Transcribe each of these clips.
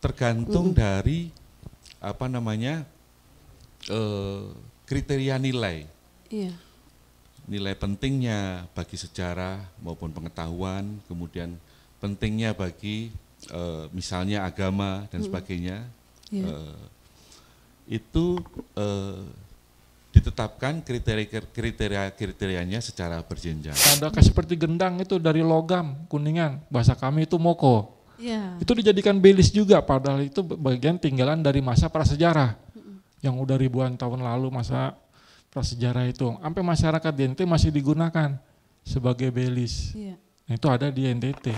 tergantung dari apa namanya kriteria nilai. Iya. Nilai pentingnya bagi sejarah maupun pengetahuan, kemudian pentingnya bagi misalnya agama dan sebagainya, itu ditetapkan kriterianya secara berjenjang. Ada kayak seperti gendang itu dari logam Kuningan, bahasa kami itu moko. Iya. Itu dijadikan belis juga, padahal itu bagian tinggalan dari masa prasejarah yang udah ribuan tahun lalu, masa prasejarah itu. Sampai masyarakat di NTT masih digunakan sebagai belis. Iya. Nah, itu ada di NTT.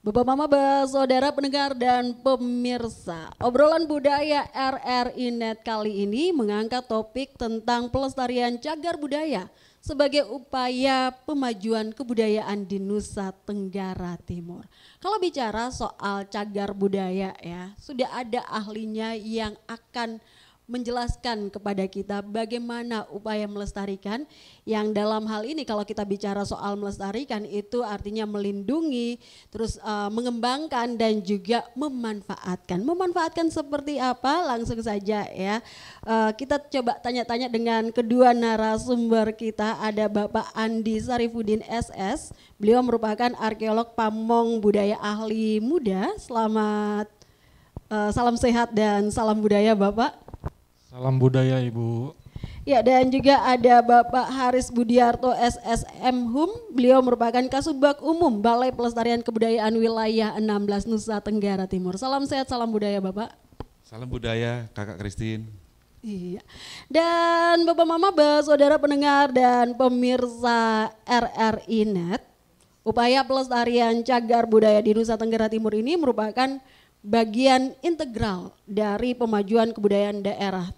Bapak Mama, saudara pendengar dan pemirsa, obrolan budaya RRI Net kali ini mengangkat topik tentang pelestarian cagar budaya sebagai upaya pemajuan kebudayaan di Nusa Tenggara Timur. Kalau bicara soal cagar budaya ya, sudah ada ahlinya yang akan menjelaskan kepada kita bagaimana upaya melestarikan, yang dalam hal ini kalau kita bicara soal melestarikan itu artinya melindungi, terus mengembangkan dan juga memanfaatkan. Memanfaatkan seperti apa? Langsung saja ya. Kita coba tanya-tanya dengan kedua narasumber kita. Ada Bapak Andi Sarifudin SS, beliau merupakan arkeolog pamong budaya ahli muda. Selamat, salam sehat dan salam budaya Bapak. Salam budaya Ibu. Ya, dan juga ada Bapak Haris Budiarto SSM Hum, beliau merupakan Kasubag Umum Balai Pelestarian Kebudayaan Wilayah 16 Nusa Tenggara Timur. Salam sehat, salam budaya Bapak. Salam budaya Kakak Christine. Iya. Dan Bapak Mama, saudara pendengar dan pemirsa RRI Net, upaya pelestarian cagar budaya di Nusa Tenggara Timur ini merupakan bagian integral dari pemajuan kebudayaan daerah.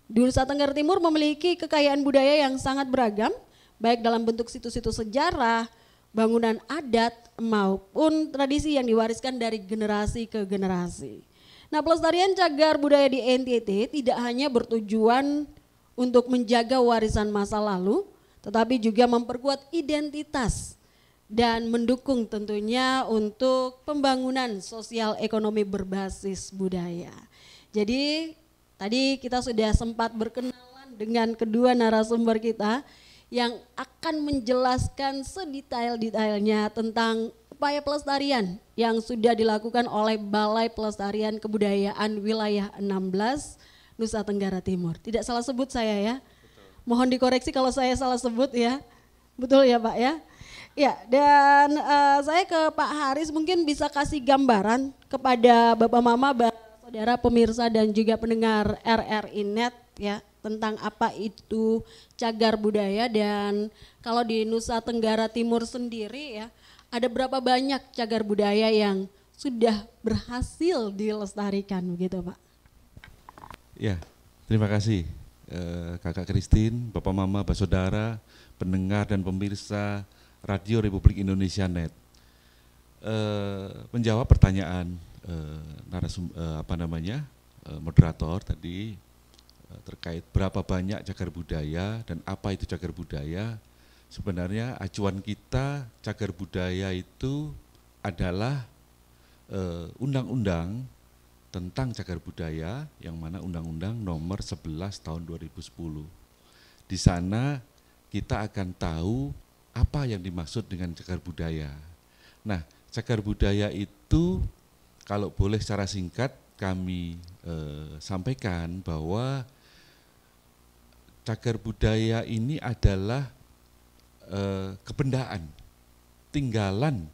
Di Nusa Tenggara Timur memiliki kekayaan budaya yang sangat beragam, baik dalam bentuk situs-situs sejarah, bangunan adat, maupun tradisi yang diwariskan dari generasi ke generasi. Nah, pelestarian cagar budaya di NTT tidak hanya bertujuan untuk menjaga warisan masa lalu, tetapi juga memperkuat identitas dan mendukung tentunya untuk pembangunan sosial ekonomi berbasis budaya. Jadi tadi kita sudah sempat berkenalan dengan kedua narasumber kita yang akan menjelaskan sedetail-detailnya tentang upaya pelestarian yang sudah dilakukan oleh Balai Pelestarian Kebudayaan Wilayah 16 Nusa Tenggara Timur. Tidak salah sebut saya ya? Betul. Mohon dikoreksi kalau saya salah sebut ya. Betul ya Pak ya? Ya, dan saya ke Pak Haris mungkin bisa kasih gambaran kepada Bapak Mama, saudara pemirsa dan juga pendengar RRI Net ya, tentang apa itu cagar budaya, dan kalau di Nusa Tenggara Timur sendiri ya, ada berapa banyak cagar budaya yang sudah berhasil dilestarikan begitu Pak? Ya, terima kasih Kakak Christine, Bapak Mama, saudara, pendengar dan pemirsa Radio Republik Indonesia Net. Menjawab pertanyaan moderator tadi terkait berapa banyak cagar budaya dan apa itu cagar budaya. Sebenarnya acuan kita cagar budaya itu adalah undang-undang tentang cagar budaya, yang mana Undang-Undang Nomor 11 Tahun 2010. Di sana kita akan tahu apa yang dimaksud dengan cagar budaya. Nah, cagar budaya itu kalau boleh secara singkat kami sampaikan bahwa cagar budaya ini adalah kebendaan, tinggalan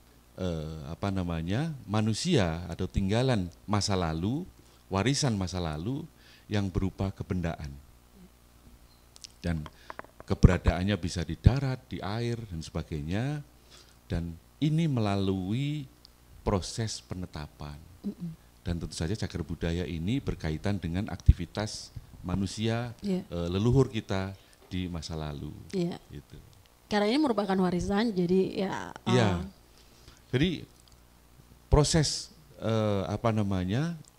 manusia atau tinggalan masa lalu, warisan masa lalu yang berupa kebendaan. Dan keberadaannya bisa di darat, di air, dan sebagainya. Dan ini melalui proses penetapan. Dan tentu saja cagar budaya ini berkaitan dengan aktivitas manusia, leluhur kita di masa lalu. Gitu. Karena ini merupakan warisan, jadi ya. Iya. Jadi proses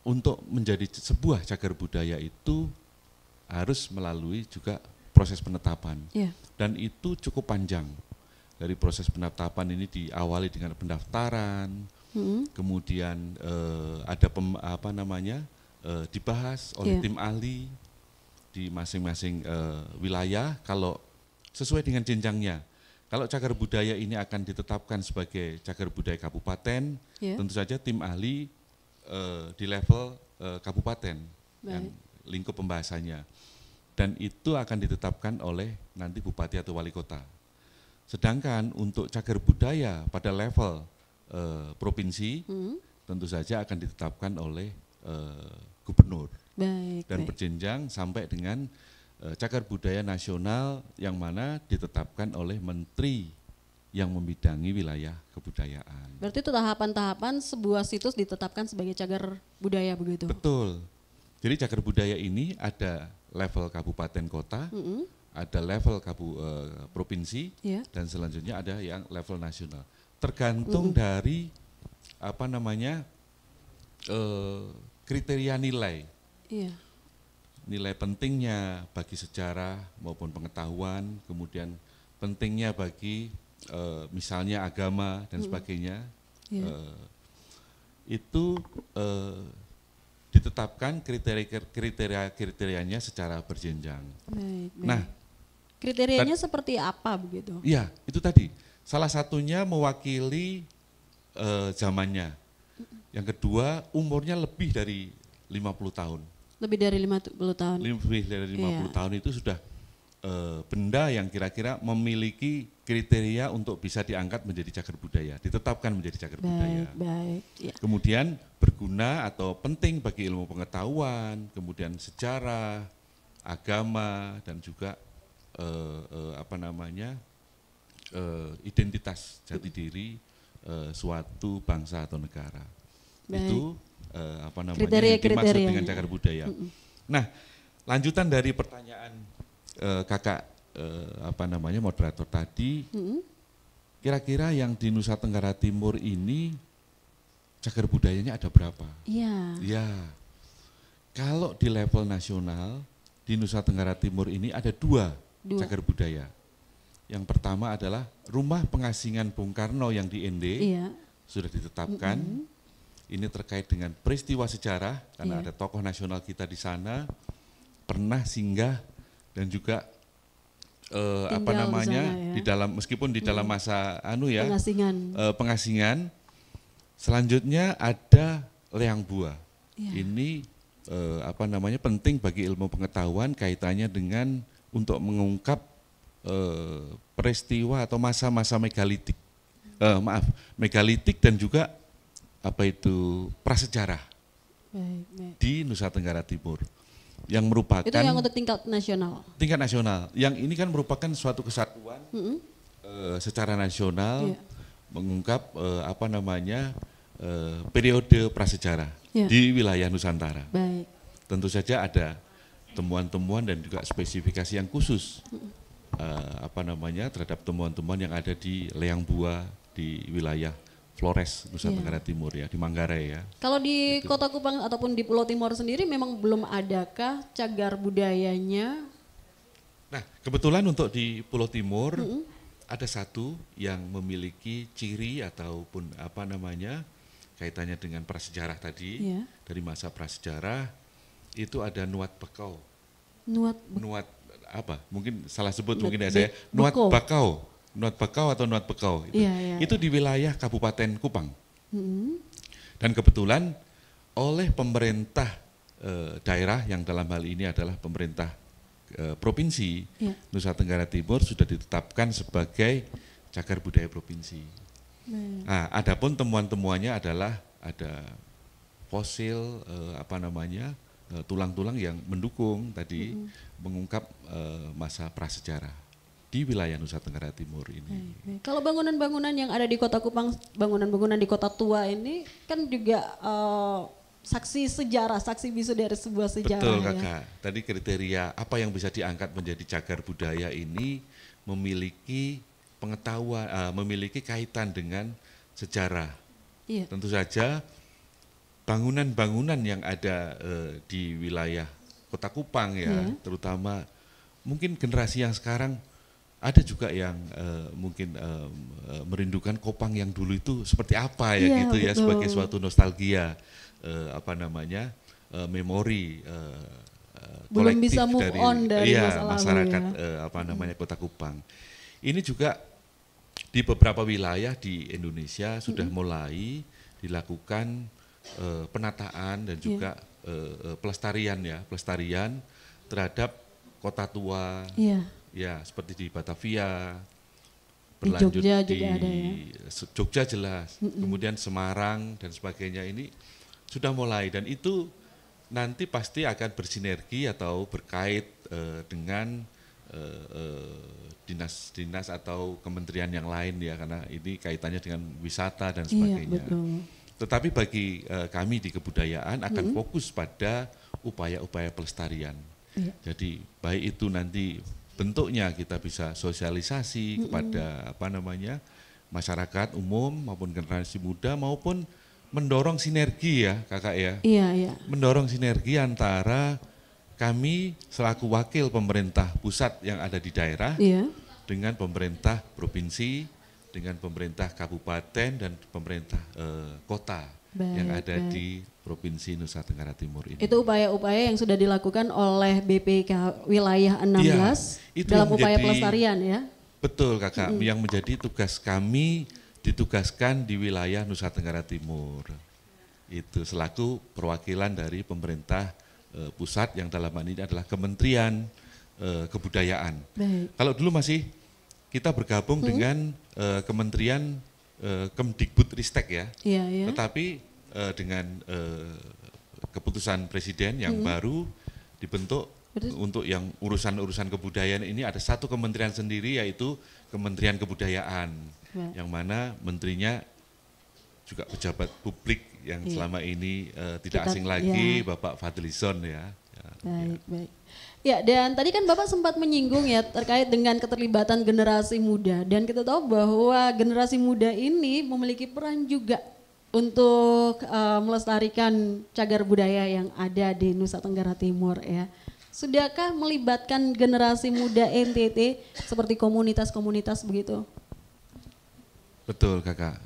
untuk menjadi sebuah cagar budaya itu harus melalui juga proses penetapan. Iya. Dan itu cukup panjang. Dari proses penetapan ini diawali dengan pendaftaran, kemudian ada dibahas oleh Iya. tim ahli di masing-masing wilayah kalau sesuai dengan jenjangnya. Kalau cagar budaya ini akan ditetapkan sebagai cagar budaya kabupaten, Iya. tentu saja tim ahli di level kabupaten yang lingkup pembahasannya. Dan itu akan ditetapkan oleh nanti bupati atau wali kota. Sedangkan untuk cagar budaya pada level provinsi, tentu saja akan ditetapkan oleh gubernur. Baik, Dan baik. berjenjang sampai dengan cagar budaya nasional yang mana ditetapkan oleh menteri yang membidangi wilayah kebudayaan. Berarti itu tahapan-tahapan sebuah situs ditetapkan sebagai cagar budaya begitu? Betul. Jadi cagar budaya ini ada level kabupaten kota, ada level provinsi, Iya. dan selanjutnya ada yang level nasional. Tergantung dari kriteria nilai. Iya. Nilai pentingnya bagi sejarah maupun pengetahuan, kemudian pentingnya bagi misalnya agama dan sebagainya, Iya. itu ditetapkan kriteria-kriterianya secara berjenjang. Baik, baik. Nah, kriterianya seperti apa begitu? iya itu tadi. Salah satunya mewakili zamannya. Yang kedua umurnya lebih dari 50 tahun. Lebih dari 50 tahun. Lebih dari 50 Iya. tahun itu sudah benda yang kira-kira memiliki kriteria untuk bisa diangkat menjadi cagar budaya, ditetapkan menjadi cagar budaya. Baik, baik. Ya. Kemudian berguna atau penting bagi ilmu pengetahuan, kemudian sejarah, agama, dan juga identitas jati diri suatu bangsa atau negara. Baik. Itu yang dimaksud Kriteria-kriterianya. dengan cagar budaya. Nah, lanjutan dari pertanyaan kakak moderator tadi, kira-kira yang di Nusa Tenggara Timur ini cagar budayanya ada berapa? Iya. Ya, kalau di level nasional di Nusa Tenggara Timur ini ada dua cagar budaya. Yang pertama adalah Rumah Pengasingan Bung Karno yang di Ende, Iya. sudah ditetapkan. Ini terkait dengan peristiwa sejarah karena Iya. ada tokoh nasional kita di sana pernah singgah dan juga Tinggal di sana, ya. di dalam meskipun di dalam masa Pengasingan. pengasingan. Selanjutnya ada Leang Bua. Iya. Ini penting bagi ilmu pengetahuan kaitannya dengan untuk mengungkap peristiwa atau masa-masa megalitik. Megalitik dan juga prasejarah Baik, baik. di Nusa Tenggara Timur yang merupakan Itu yang untuk tingkat nasional. tingkat nasional. Yang ini kan merupakan suatu kesatuan secara nasional Iya. mengungkap periode prasejarah Iya. di wilayah Nusantara. Baik. Tentu saja ada temuan-temuan dan juga spesifikasi yang khusus terhadap temuan-temuan yang ada di Leang Bua di wilayah Flores Nusa Iya. Tenggara Timur ya, di Manggarai ya. Kalau di Kota Kupang ataupun di Pulau Timur sendiri memang belum adakah cagar budayanya? Nah, kebetulan untuk di Pulau Timur ada satu yang memiliki ciri ataupun kaitannya dengan prasejarah tadi. Iya. Dari masa prasejarah itu ada Nuat Bekau. Nuat Nuat mungkin salah sebut Nuat mungkin ya saya. Nuat Bekau. Bakau. Nuat Bakau atau Nuat Bekau. Iya, Itu di wilayah Kabupaten Kupang. Mm-mm. Dan kebetulan oleh pemerintah daerah yang dalam hal ini adalah pemerintah provinsi Iya. Nusa Tenggara Timur sudah ditetapkan sebagai cagar budaya provinsi. Baik. Nah, adapun temuan-temuannya adalah ada fosil tulang-tulang yang mendukung tadi mengungkap masa prasejarah di wilayah Nusa Tenggara Timur ini. Baik. Kalau bangunan-bangunan yang ada di Kota Kupang, bangunan-bangunan di Kota Tua ini kan juga saksi sejarah, saksi bisu dari sebuah sejarah. Betul ya. kakak, tadi kriteria apa yang bisa diangkat menjadi cagar budaya ini memiliki pengetahuan, memiliki kaitan dengan sejarah. Iya. Tentu saja bangunan-bangunan yang ada di wilayah Kota Kupang ya, Iya. terutama mungkin generasi yang sekarang ada juga yang mungkin merindukan Kopang yang dulu itu seperti apa ya, Iya, gitu ya, betul. sebagai suatu nostalgia, memori Belum kolektif bisa move on dari iya, masa lalu masyarakat ya. Kota Kupang. Ini juga di beberapa wilayah di Indonesia sudah mulai dilakukan penataan dan juga pelestarian terhadap kota tua. Iya. Ya, seperti di Batavia, Di berlanjut Jogja di juga ada ya. Jogja jelas, kemudian Semarang dan sebagainya ini sudah mulai, dan itu nanti pasti akan bersinergi atau berkait dengan dinas-dinas atau kementerian yang lain ya, karena ini kaitannya dengan wisata dan Iya, sebagainya. betul. Tetapi bagi kami di kebudayaan akan fokus pada upaya-upaya pelestarian. Iya. Jadi baik itu nanti bentuknya kita bisa sosialisasi kepada masyarakat umum maupun generasi muda, maupun mendorong sinergi ya kakak ya, Iya, iya. mendorong sinergi antara kami selaku wakil pemerintah pusat yang ada di daerah Iya. dengan pemerintah provinsi, dengan pemerintah kabupaten dan pemerintah kota yang Baik, ada baik. di Provinsi Nusa Tenggara Timur ini. Itu upaya-upaya yang sudah dilakukan oleh BPK Wilayah 16 itu dalam yang upaya menjadi- pelestarian ya. Betul kakak, yang menjadi tugas kami ditugaskan di wilayah Nusa Tenggara Timur. Itu selaku perwakilan dari pemerintah pusat yang dalam hal ini adalah Kementerian Kebudayaan. Baik. Kalau dulu masih kita bergabung dengan Kementerian Kemdikbudristek ya. Iya, iya. Tetapi dengan keputusan presiden yang baru dibentuk Betul. untuk yang urusan-urusan kebudayaan ini ada satu kementerian sendiri, yaitu Kementerian Kebudayaan, Baik. yang mana menterinya juga pejabat publik yang Iya. selama ini tidak Kita- asing lagi, ya. Bapak Fadlizon ya. Baik, baik. Ya, dan tadi kan Bapak sempat menyinggung ya terkait dengan keterlibatan generasi muda, dan kita tahu bahwa generasi muda ini memiliki peran juga untuk melestarikan cagar budaya yang ada di Nusa Tenggara Timur ya. Sudahkah melibatkan generasi muda NTT seperti komunitas-komunitas begitu? Betul kakak.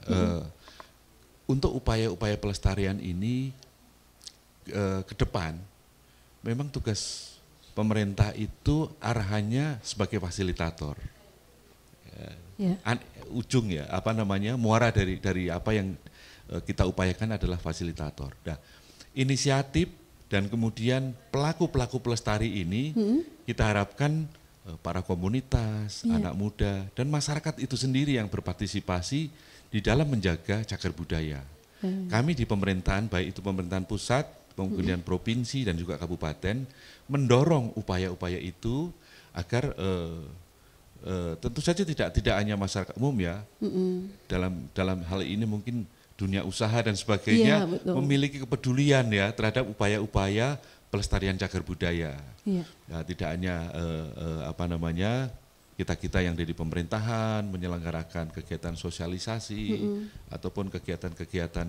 Untuk upaya-upaya pelestarian ini ke depan, memang tugas pemerintah itu arahannya sebagai fasilitator. Ya. Ujung ya, muara dari apa yang kita upayakan adalah fasilitator. Nah, inisiatif dan kemudian pelaku-pelaku pelestari ini kita harapkan para komunitas, Iya. anak muda, dan masyarakat itu sendiri yang berpartisipasi di dalam menjaga cagar budaya. Kami di pemerintahan, baik itu pemerintahan pusat, kemudian provinsi dan juga kabupaten, mendorong upaya-upaya itu agar tentu saja tidak hanya masyarakat umum ya, dalam hal ini mungkin dunia usaha dan sebagainya Iya, betul. memiliki kepedulian ya terhadap upaya-upaya pelestarian cagar budaya. Iya. Ya, tidak hanya kita yang dari pemerintahan menyelenggarakan kegiatan sosialisasi ataupun kegiatan-kegiatan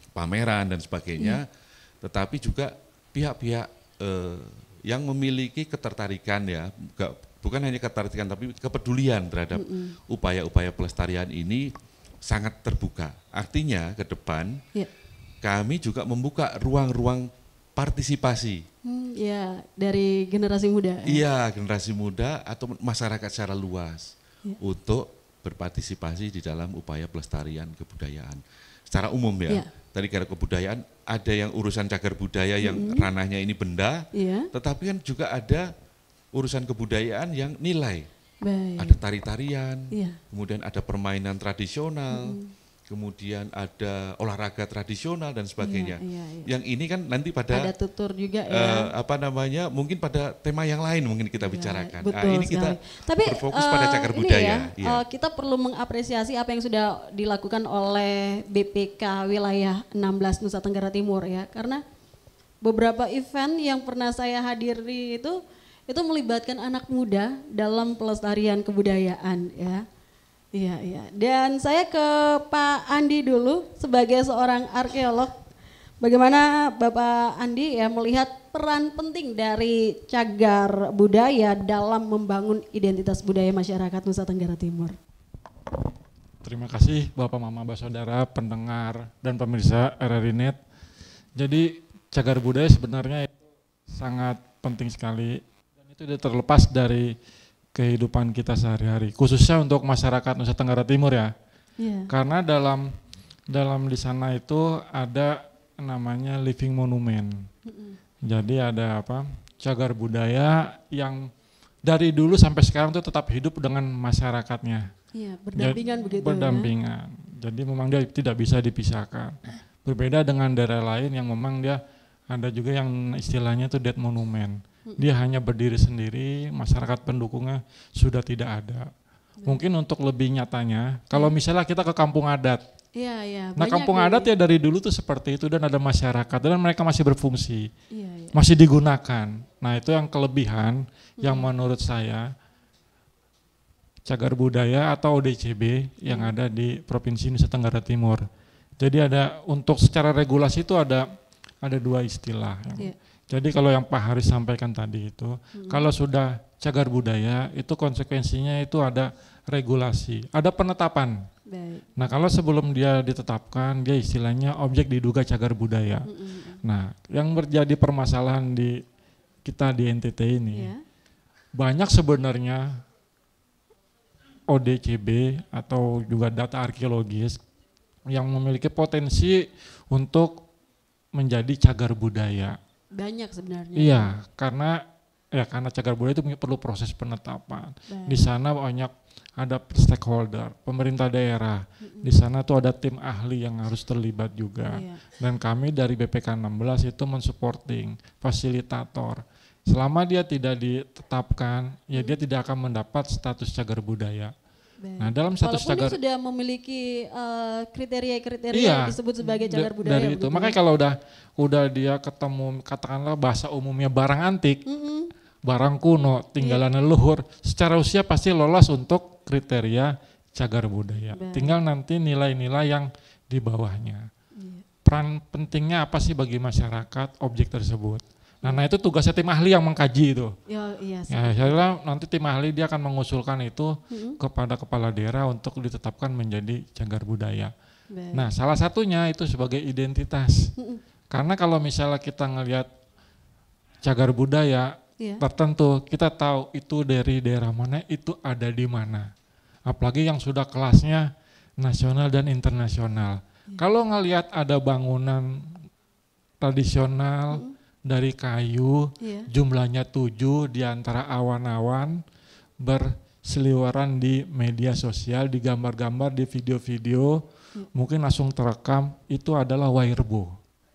pameran dan sebagainya, tetapi juga pihak-pihak yang memiliki ketertarikan ya, bukan hanya ketertarikan tapi kepedulian terhadap upaya-upaya pelestarian ini sangat terbuka. Artinya ke depan Ya. kami juga membuka ruang-ruang partisipasi. Ya, dari generasi muda. Iya, generasi muda atau masyarakat secara luas untuk berpartisipasi di dalam upaya pelestarian kebudayaan. Secara umum ya, Ya. tadi karena kebudayaan ada yang urusan cagar budaya yang ranahnya ini benda, Iya. tetapi kan juga ada urusan kebudayaan yang nilai. Baik. Ada tari-tarian, Iya. kemudian ada permainan tradisional, kemudian ada olahraga tradisional dan sebagainya. Iya, iya. Yang ini kan nanti Ada pada tutur juga ya. mungkin pada tema yang lain mungkin kita bicarakan. Betul Ini kita sekali. Tapi berfokus pada cagar ini budaya. ya, Iya. kita perlu mengapresiasi apa yang sudah dilakukan oleh BPK Wilayah 16 Nusa Tenggara Timur ya, karena beberapa event yang pernah saya hadiri itu melibatkan anak muda dalam pelestarian kebudayaan ya. Iya, iya. Dan saya ke Pak Andi dulu sebagai seorang arkeolog. Bagaimana Bapak Andi ya melihat peran penting dari cagar budaya dalam membangun identitas budaya masyarakat Nusa Tenggara Timur. Terima kasih Bapak Mama Saudara, pendengar dan pemirsa RRI Net. Jadi cagar budaya sebenarnya sangat penting sekali dan itu tidak terlepas dari kehidupan kita sehari-hari, khususnya untuk masyarakat Nusa Tenggara Timur ya. Karena dalam di sana itu ada namanya living monument. Jadi ada cagar budaya yang dari dulu sampai sekarang itu tetap hidup dengan masyarakatnya. Iya, berdampingan begitu. Berdampingan. Ya? Jadi memang dia tidak bisa dipisahkan. Berbeda dengan daerah lain yang memang dia ada juga yang istilahnya itu dead monument. Dia hanya berdiri sendiri, masyarakat pendukungnya sudah tidak ada. Mungkin untuk lebih nyatanya, kalau misalnya kita ke kampung adat. Iya. Nah kampung adat ya dari dulu tuh seperti itu dan ada masyarakat dan mereka masih berfungsi, Iya. masih digunakan. Nah itu yang kelebihan yang menurut saya cagar budaya atau ODCB yang ada di Provinsi Nusa Tenggara Timur. Jadi ada untuk secara regulasi itu ada dua istilah. Jadi kalau yang Pak Haris sampaikan tadi itu, kalau sudah cagar budaya itu konsekuensinya itu ada regulasi, ada penetapan. Baik. Nah kalau sebelum dia ditetapkan, dia istilahnya objek diduga cagar budaya. Nah yang terjadi permasalahan di kita di NTT ini, banyak sebenarnya ODCB atau juga data arkeologis yang memiliki potensi untuk menjadi cagar budaya. Banyak sebenarnya. Iya, karena cagar budaya itu perlu proses penetapan. Di sana banyak ada stakeholder, pemerintah daerah. Di sana tuh ada tim ahli yang harus terlibat juga. Dan kami dari BPK 16 itu mensupporting, fasilitator. Selama dia tidak ditetapkan, ya dia tidak akan mendapat status cagar budaya. Nah, dalam status walaupun cagar dia sudah memiliki kriteria-kriteria yang disebut sebagai cagar budaya. Dari itu, makanya kalau udah dia ketemu katakanlah bahasa umumnya barang antik, barang kuno, tinggalan leluhur, secara usia pasti lolos untuk kriteria cagar budaya. Tinggal nanti nilai-nilai yang di bawahnya. Peran pentingnya apa sih bagi masyarakat objek tersebut? Nah itu tugasnya tim ahli yang mengkaji itu. Nanti tim ahli dia akan mengusulkan itu kepada kepala daerah untuk ditetapkan menjadi cagar budaya. Nah salah satunya itu sebagai identitas. Karena kalau misalnya kita ngelihat cagar budaya tertentu, kita tahu itu dari daerah mana, itu ada di mana. Apalagi yang sudah kelasnya nasional dan internasional. Kalau ngelihat ada bangunan tradisional dari kayu, jumlahnya 7 di antara awan-awan berseliweran di media sosial, di gambar-gambar, di video-video, mungkin langsung terekam, itu adalah Wairebo.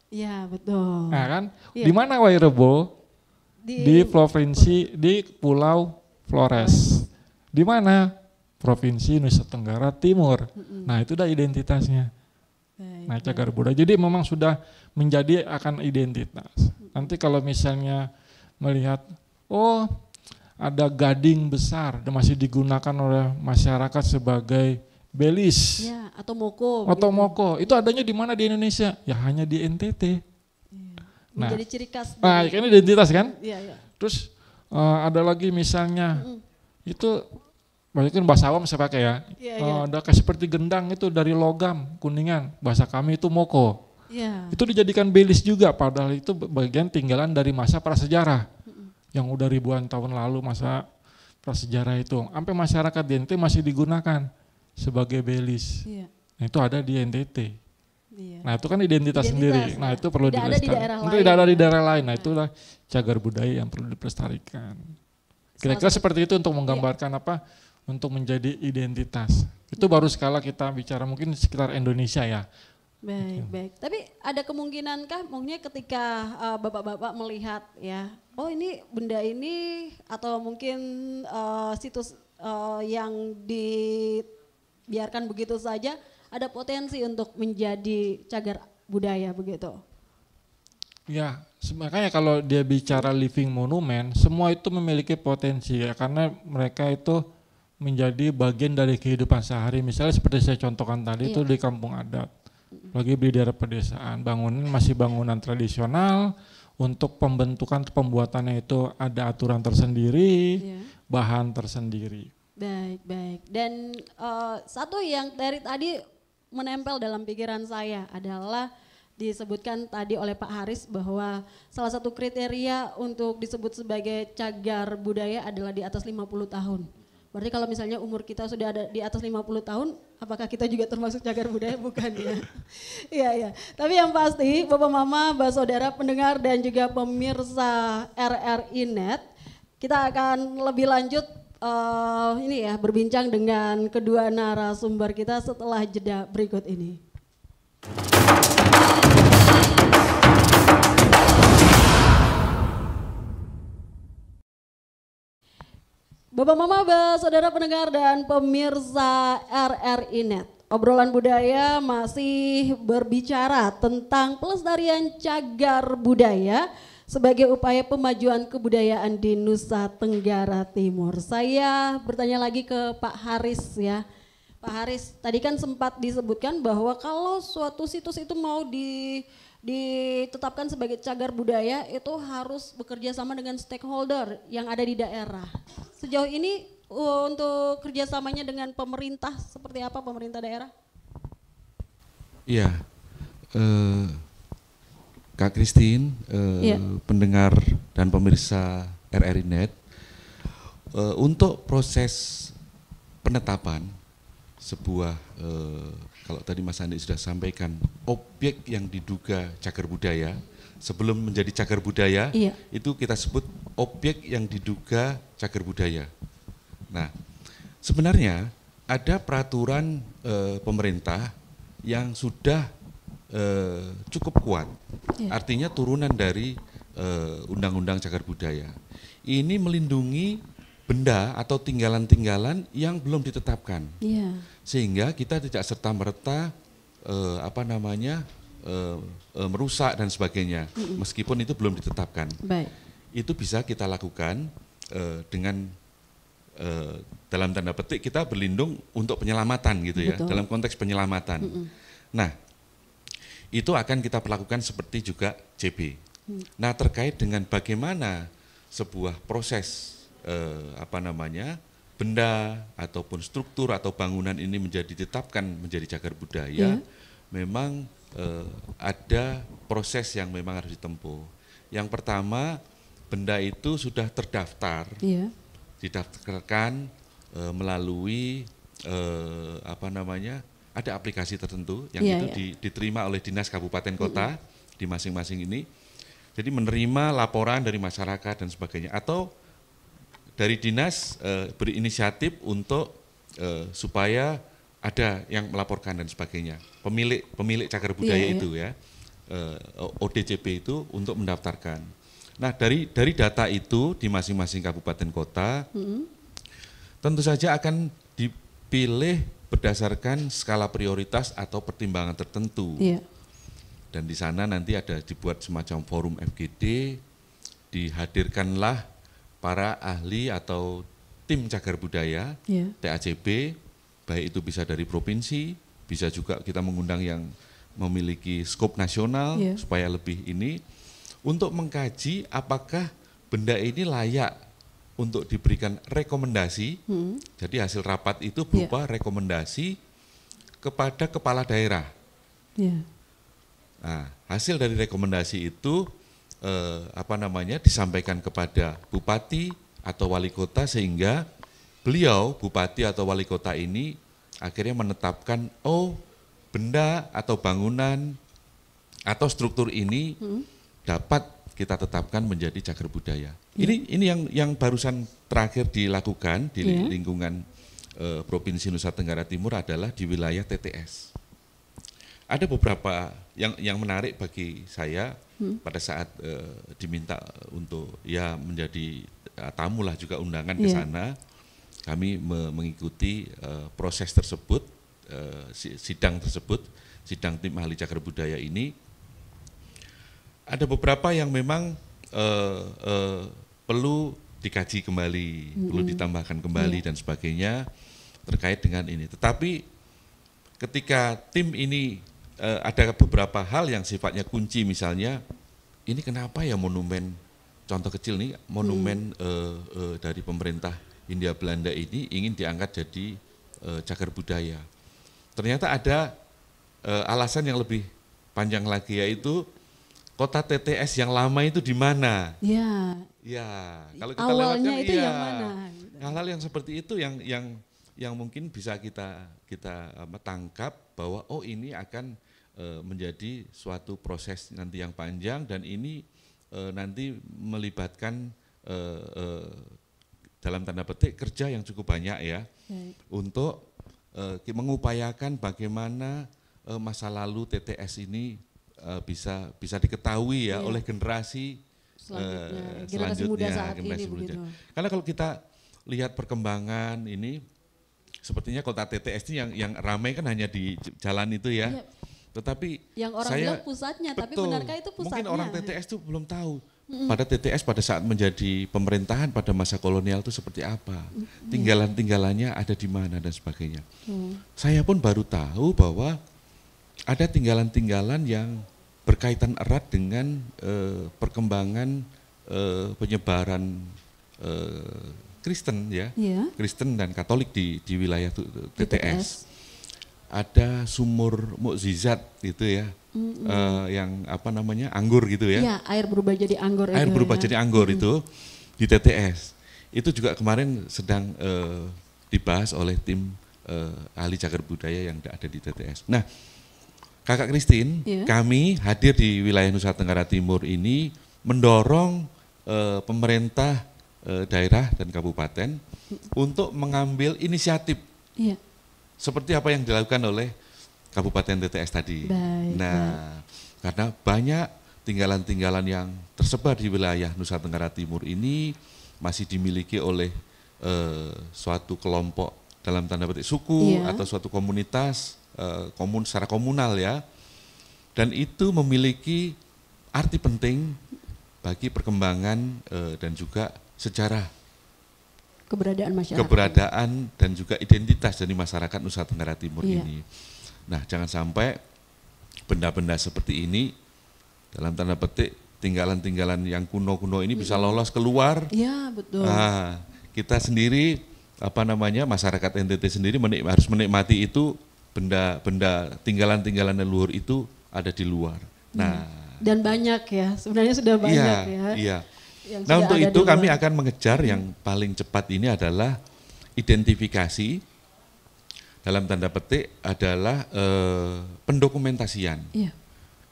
Iya betul. Nah kan, di mana Wairebo? Di provinsi, di Pulau Flores. Di mana? Provinsi Nusa Tenggara Timur. Nah itu udah identitasnya. Nah cagar budaya. Jadi memang sudah menjadi akan identitas. Nanti kalau misalnya melihat, ada gading besar dan masih digunakan oleh masyarakat sebagai belis. Atau moko. Atau moko. Itu adanya di mana di Indonesia? Ya hanya di NTT. Menjadi ciri khas. Nah ini identitas kan? Iya. Terus ada lagi misalnya, itu banyak bahasa awam saya pakai ya. Ada kayak seperti gendang itu dari logam, kuningan. Bahasa kami itu moko. Itu dijadikan belis juga, padahal itu bagian tinggalan dari masa prasejarah yang udah ribuan tahun lalu, masa prasejarah itu. Sampai masyarakat di NTT masih digunakan sebagai belis. Nah itu ada di NTT. Nah itu kan identitas sendiri. Nah itu perlu dilestarikan. Tidak ada di daerah lain. Nah itulah cagar budaya yang perlu dilestarikan. Kira-kira seperti itu untuk menggambarkan untuk menjadi identitas. Itu baru skala kita bicara mungkin sekitar Indonesia ya. Baik. Tapi ada kemungkinankah mungkin ketika bapak-bapak melihat ini benda ini atau mungkin situs yang dibiarkan begitu saja ada potensi untuk menjadi cagar budaya begitu? Ya, makanya kalau dia bicara living monument, semua itu memiliki potensi ya, karena mereka itu menjadi bagian dari kehidupan sehari. Misalnya seperti saya contohkan tadi itu di kampung adat. Lagi di daerah pedesaan, bangunan masih bangunan tradisional, Untuk pembentukan pembuatannya itu ada aturan tersendiri, Iya. bahan tersendiri. Baik. Dan satu yang dari tadi menempel dalam pikiran saya adalah disebutkan tadi oleh Pak Haris bahwa salah satu kriteria untuk disebut sebagai cagar budaya adalah di atas 50 tahun. Berarti kalau misalnya umur kita sudah ada di atas 50 tahun, apakah kita juga termasuk cagar budaya? Bukan ya. Iya. Tapi yang pasti Bapak Mama, Mbak Saudara pendengar dan juga pemirsa RRI Net, kita akan lebih lanjut berbincang dengan kedua narasumber kita setelah jeda berikut ini. Bapak Mama, Saudara pendengar dan pemirsa RRI Net, obrolan budaya masih berbicara tentang pelestarian cagar budaya sebagai upaya pemajuan kebudayaan di Nusa Tenggara Timur. Saya bertanya lagi ke Pak Haris ya. Pak Haris, tadi kan sempat disebutkan bahwa kalau suatu situs itu mau ditetapkan sebagai cagar budaya itu harus bekerja sama dengan stakeholder yang ada di daerah. Sejauh ini untuk kerjasamanya dengan pemerintah seperti apa, pemerintah daerah? Iya, Kak Christine, pendengar dan pemirsa RRI Net, untuk proses penetapan sebuah, kalau tadi Mas Andi sudah sampaikan, objek yang diduga cagar budaya, sebelum menjadi cagar budaya, itu kita sebut objek yang diduga cagar budaya. Nah, sebenarnya ada peraturan pemerintah yang sudah cukup kuat, artinya turunan dari Undang-Undang Cagar Budaya. Ini melindungi benda atau tinggalan-tinggalan yang belum ditetapkan, sehingga kita tidak serta-merta merusak dan sebagainya, meskipun itu belum ditetapkan. Baik. Itu bisa kita lakukan dengan dalam tanda petik kita berlindung untuk penyelamatan gitu ya. Betul. Dalam konteks penyelamatan. Nah, itu akan kita perlakukan seperti juga CB. Nah, terkait dengan bagaimana sebuah proses benda ataupun struktur atau bangunan ini ditetapkan menjadi cagar budaya, memang ada proses yang memang harus ditempuh. Yang pertama, benda itu sudah terdaftar, didaftarkan melalui ada aplikasi tertentu yang diterima oleh dinas kabupaten kota di masing-masing ini. Jadi menerima laporan dari masyarakat dan sebagainya, atau dari dinas berinisiatif untuk supaya ada yang melaporkan dan sebagainya. Pemilik cagar budaya itu ya, ODCP itu untuk mendaftarkan. Nah, dari data itu di masing-masing kabupaten kota, tentu saja akan dipilih berdasarkan skala prioritas atau pertimbangan tertentu. Dan di sana nanti ada dibuat semacam forum FGD, dihadirkanlah para ahli atau tim cagar budaya, TACB, baik itu bisa dari provinsi, bisa juga kita mengundang yang memiliki skop nasional supaya lebih ini, untuk mengkaji apakah benda ini layak untuk diberikan rekomendasi. Jadi hasil rapat itu berupa rekomendasi kepada kepala daerah. Nah, hasil dari rekomendasi itu disampaikan kepada bupati atau wali kota, sehingga beliau, bupati atau wali kota ini akhirnya menetapkan, benda atau bangunan atau struktur ini dapat kita tetapkan menjadi cagar budaya. Ini yang barusan terakhir dilakukan di lingkungan Provinsi Nusa Tenggara Timur adalah di wilayah TTS. Ada beberapa yang menarik bagi saya pada saat diminta untuk menjadi tamu lah juga undangan ke sana. Kami mengikuti proses tersebut, sidang tersebut, sidang tim ahli cagar budaya ini. Ada beberapa yang memang perlu dikaji kembali, perlu ditambahkan kembali dan sebagainya terkait dengan ini. Tetapi ketika tim ini ada beberapa hal yang sifatnya kunci, misalnya ini kenapa ya monumen, contoh kecil nih, monumen dari pemerintah Hindia Belanda ini ingin diangkat jadi cagar budaya. Ternyata ada alasan yang lebih panjang lagi, yaitu kota TTS yang lama itu di mana? Ya. Ya, kalau kita Awalnya lewatkan itu iya, yang mana? hal-hal yang seperti itu yang mungkin bisa kita tangkap bahwa oh ini akan menjadi suatu proses nanti yang panjang, dan ini nanti melibatkan dalam tanda petik kerja yang cukup banyak ya. Untuk mengupayakan bagaimana masa lalu TTS ini bisa diketahui ya oleh generasi generasi muda saat generasi ini muda. begitu. Karena kalau kita lihat perkembangan ini, sepertinya kota TTS ini yang ramai kan hanya di jalan itu ya. Iya. Tetapi Yang orang bilang pusatnya, tapi betul, benarkah itu pusatnya? mungkin orang TTS itu belum tahu. Pada TTS pada saat menjadi pemerintahan pada masa kolonial itu seperti apa, tinggalan-tinggalannya ada di mana dan sebagainya. Saya pun baru tahu bahwa ada tinggalan-tinggalan yang berkaitan erat dengan perkembangan penyebaran Kristen ya, Kristen dan Katolik di wilayah TTS. Ada sumur mukjizat gitu ya, yang apa namanya, anggur gitu ya. Iya, air berubah jadi anggur. Air berubah jadi anggur itu di TTS. Itu juga kemarin sedang dibahas oleh tim ahli cagar budaya yang ada di TTS. Nah, Kakak Christine, kami hadir di wilayah Nusa Tenggara Timur ini mendorong pemerintah daerah dan kabupaten untuk mengambil inisiatif. Iya. Seperti apa yang dilakukan oleh Kabupaten TTS tadi. Nah, karena banyak tinggalan-tinggalan yang tersebar di wilayah Nusa Tenggara Timur ini masih dimiliki oleh suatu kelompok dalam tanda petik suku atau suatu komunitas secara komunal ya, dan itu memiliki arti penting bagi perkembangan dan juga sejarah keberadaan masyarakat, keberadaan dan juga identitas dari masyarakat Nusa Tenggara Timur ini. Nah, jangan sampai benda-benda seperti ini dalam tanda petik tinggalan-tinggalan yang kuno-kuno ini bisa lolos keluar. Iya, betul. Nah, kita sendiri masyarakat NTT sendiri harus menikmati itu, benda-benda tinggalan-tinggalan leluhur itu ada di luar. Nah, dan banyak ya, sebenarnya sudah banyak ya. Iya. Nah, untuk itu kami akan mengejar yang paling cepat ini adalah identifikasi, dalam tanda petik adalah pendokumentasian. Iya.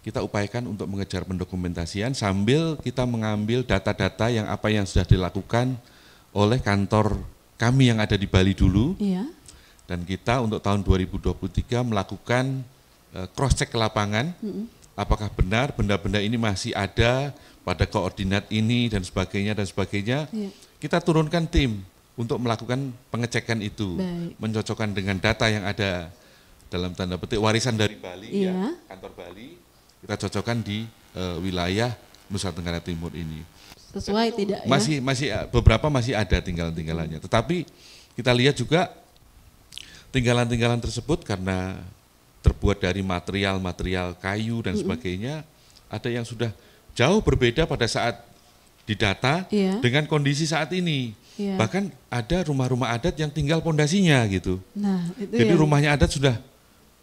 Kita upayakan untuk mengejar pendokumentasian sambil kita mengambil data-data yang sudah dilakukan oleh kantor kami yang ada di Bali dulu. Iya. Dan kita untuk tahun 2023 melakukan cross check ke lapangan, apakah benar benda-benda ini masih ada pada koordinat ini dan sebagainya. Iya. Kita turunkan tim untuk melakukan pengecekan itu, mencocokkan dengan data yang ada dalam tanda petik warisan dari Bali, ya, kantor Bali, kita cocokkan di wilayah Nusa Tenggara Timur ini. Sesuai tidak ya? Masih beberapa masih ada tinggalan-tinggalannya, tetapi kita lihat juga tinggalan-tinggalan tersebut karena terbuat dari material-material kayu dan sebagainya, ada yang sudah jauh berbeda pada saat didata dengan kondisi saat ini. Bahkan ada rumah-rumah adat yang tinggal pondasinya gitu. Nah, jadi rumahnya adat sudah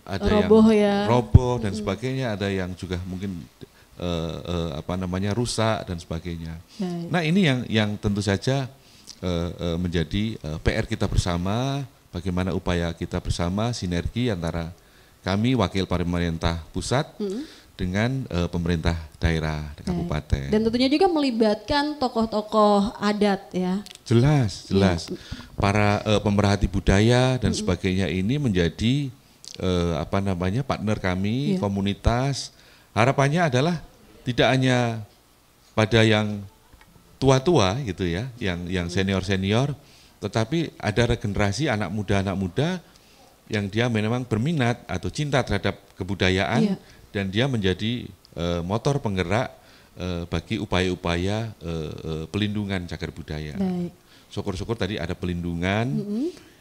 ada roboh yang roboh dan sebagainya, ada yang juga mungkin rusak dan sebagainya. Nah, ini yang tentu saja menjadi PR kita bersama, bagaimana upaya kita bersama sinergi antara kami wakil pemerintah pusat dengan pemerintah daerah dan kabupaten. Dan tentunya juga melibatkan tokoh-tokoh adat ya. Jelas. Para pemerhati budaya dan sebagainya ini menjadi partner kami, komunitas. Harapannya adalah tidak hanya pada yang tua-tua gitu ya, yang senior-senior, tetapi ada regenerasi anak muda yang dia memang berminat atau cinta terhadap kebudayaan. Dan dia menjadi motor penggerak bagi upaya-upaya pelindungan cagar budaya. Syukur-syukur tadi ada pelindungan,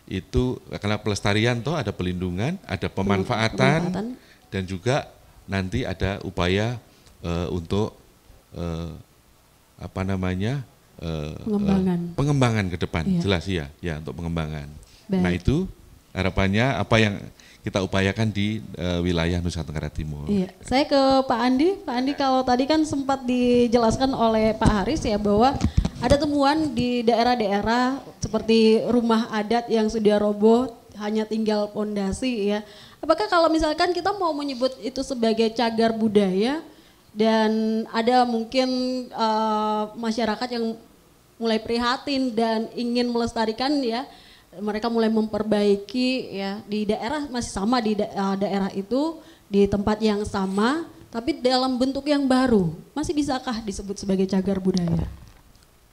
itu karena pelestarian ada pelindungan, ada pemanfaatan, dan juga nanti ada upaya untuk apa namanya pengembangan ke depan, Iya. jelas ya untuk pengembangan. Baik. Nah itu harapannya apa yang kita upayakan di wilayah Nusa Tenggara Timur. Iya, saya ke Pak Andi. Pak Andi, kalau tadi kan sempat dijelaskan oleh Pak Haris ya bahwa ada temuan di daerah-daerah seperti rumah adat yang sudah roboh, hanya tinggal pondasi ya. Apakah kalau misalkan kita mau menyebut itu sebagai cagar budaya dan ada mungkin masyarakat yang mulai prihatin dan ingin melestarikan ya, mereka mulai memperbaiki ya di daerah masih sama di daerah itu di tempat yang sama tapi dalam bentuk yang baru, masih bisakah disebut sebagai cagar budaya?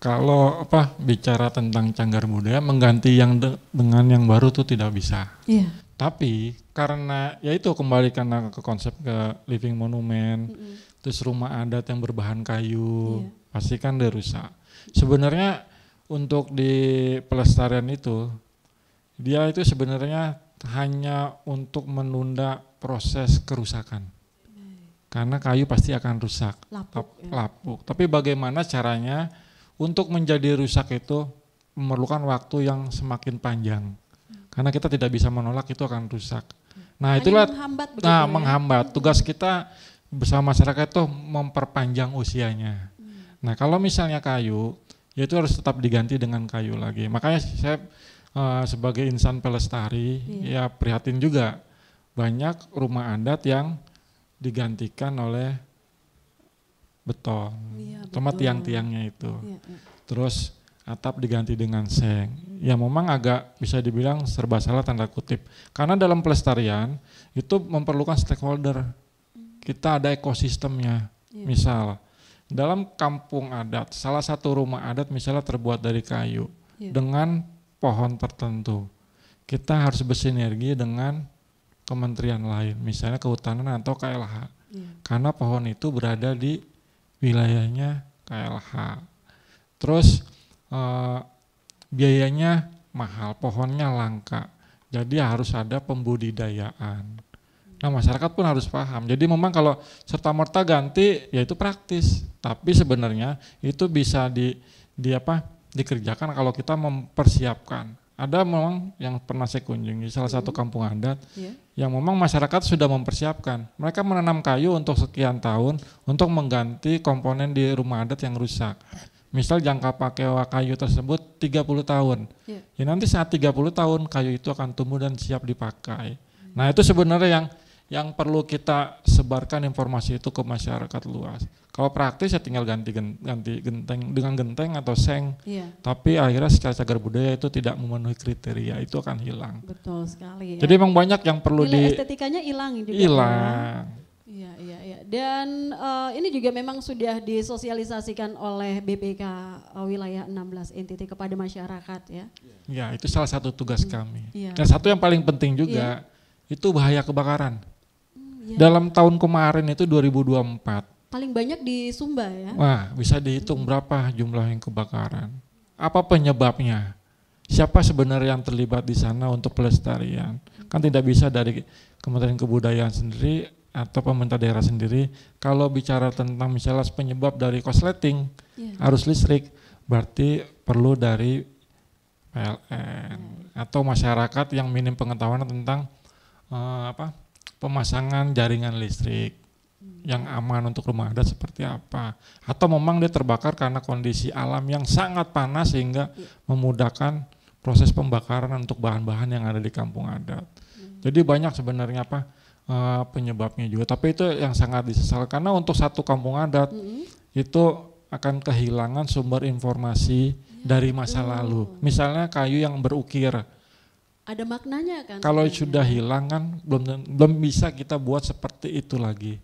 Kalau bicara tentang cagar budaya mengganti yang dengan yang baru tuh tidak bisa. Iya. Tapi karena ya itu kembali karena ke konsep ke living monument, terus rumah adat yang berbahan kayu, pasti kan dia rusak. Sebenarnya untuk di pelestarian itu dia itu sebenarnya hanya untuk menunda proses kerusakan. Karena kayu pasti akan rusak, lapuk. Tapi bagaimana caranya untuk menjadi rusak itu memerlukan waktu yang semakin panjang. Karena kita tidak bisa menolak itu akan rusak. Nah, itulah menghambat. Tugas kita bersama masyarakat itu memperpanjang usianya. Nah, kalau misalnya kayu, ya itu harus tetap diganti dengan kayu lagi. Makanya saya sebagai insan pelestari ya prihatin juga banyak rumah adat yang digantikan oleh beton, sama tiang-tiangnya itu. Terus atap diganti dengan seng. Ya memang agak bisa dibilang serba salah tanda kutip. Karena dalam pelestarian itu memerlukan stakeholder. Kita ada ekosistemnya. Misal dalam kampung adat, salah satu rumah adat misalnya terbuat dari kayu dengan pohon tertentu. Kita harus bersinergi dengan kementerian lain, misalnya kehutanan atau KLH. Karena pohon itu berada di wilayahnya KLH. Terus biayanya mahal, pohonnya langka. Jadi harus ada pembudidayaan. Nah, masyarakat pun harus paham. Jadi memang kalau serta-merta ganti ya itu praktis, tapi sebenarnya itu bisa dikerjakan kalau kita mempersiapkan. Ada memang yang pernah saya kunjungi salah satu kampung adat yang memang masyarakat sudah mempersiapkan. Mereka menanam kayu untuk sekian tahun untuk mengganti komponen di rumah adat yang rusak. Misal jangka pakai kayu tersebut 30 tahun. Ya nanti saat 30 tahun kayu itu akan tumbuh dan siap dipakai. Nah, itu sebenarnya yang perlu kita sebarkan informasi itu ke masyarakat luas. Kalau praktis ya tinggal ganti genteng dengan genteng atau seng. Tapi akhirnya secara cagar budaya itu tidak memenuhi kriteria, itu akan hilang. Betul sekali ya. Jadi memang banyak yang perlu estetikanya hilang juga. Hilang. Iya. Dan ini juga memang sudah disosialisasikan oleh BPK wilayah 16 NTT kepada masyarakat ya. Ya, itu salah satu tugas kami. Dan satu yang paling penting juga itu bahaya kebakaran. Dalam tahun kemarin itu 2024. Paling banyak di Sumba ya. Wah, bisa dihitung berapa jumlah yang kebakaran. Apa penyebabnya? Siapa sebenarnya yang terlibat di sana untuk pelestarian? Kan tidak bisa dari Kementerian Kebudayaan sendiri atau pemerintah daerah sendiri. Kalau bicara tentang misalnya penyebab dari korsleting, arus listrik, berarti perlu dari PLN atau masyarakat yang minim pengetahuan tentang pemasangan jaringan listrik yang aman untuk rumah adat seperti apa. Atau memang dia terbakar karena kondisi alam yang sangat panas sehingga memudahkan proses pembakaran untuk bahan-bahan yang ada di kampung adat. Jadi banyak sebenarnya penyebabnya juga, tapi itu yang sangat disesalkan karena untuk satu kampung adat itu akan kehilangan sumber informasi dari masa lalu. Misalnya kayu yang berukir, ada maknanya kan. Kalau sudah hilang kan belum bisa kita buat seperti itu lagi.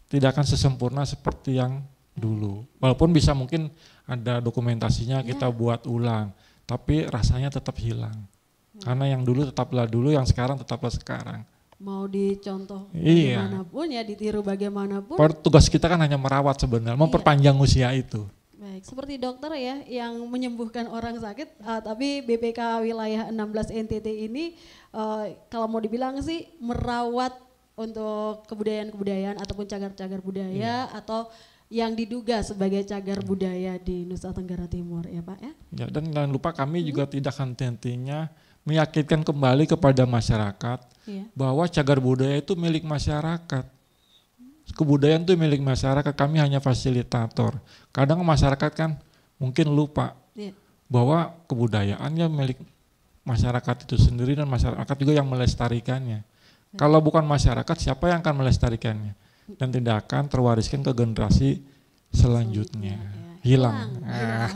Tidak akan sesempurna seperti yang dulu. Walaupun bisa mungkin ada dokumentasinya kita buat ulang, tapi rasanya tetap hilang. Karena yang dulu tetaplah dulu, yang sekarang tetaplah sekarang. Mau dicontoh bagaimanapun ya, ditiru bagaimanapun. Tugas kita kan hanya merawat sebenarnya, memperpanjang usia itu. Baik, seperti dokter ya yang menyembuhkan orang sakit, tapi BPK wilayah 16 NTT ini kalau mau dibilang sih merawat untuk kebudayaan-kebudayaan ataupun cagar-cagar budaya atau yang diduga sebagai cagar budaya di Nusa Tenggara Timur ya Pak ya. Ya, dan jangan lupa kami juga tidak henti-hentinya meyakinkan kembali kepada masyarakat bahwa cagar budaya itu milik masyarakat. Kebudayaan itu milik masyarakat, kami hanya fasilitator. Kadang masyarakat kan mungkin lupa bahwa kebudayaannya milik masyarakat itu sendiri dan masyarakat juga yang melestarikannya. Kalau bukan masyarakat, siapa yang akan melestarikannya? Dan tidak akan terwariskan ke generasi selanjutnya. Hilang.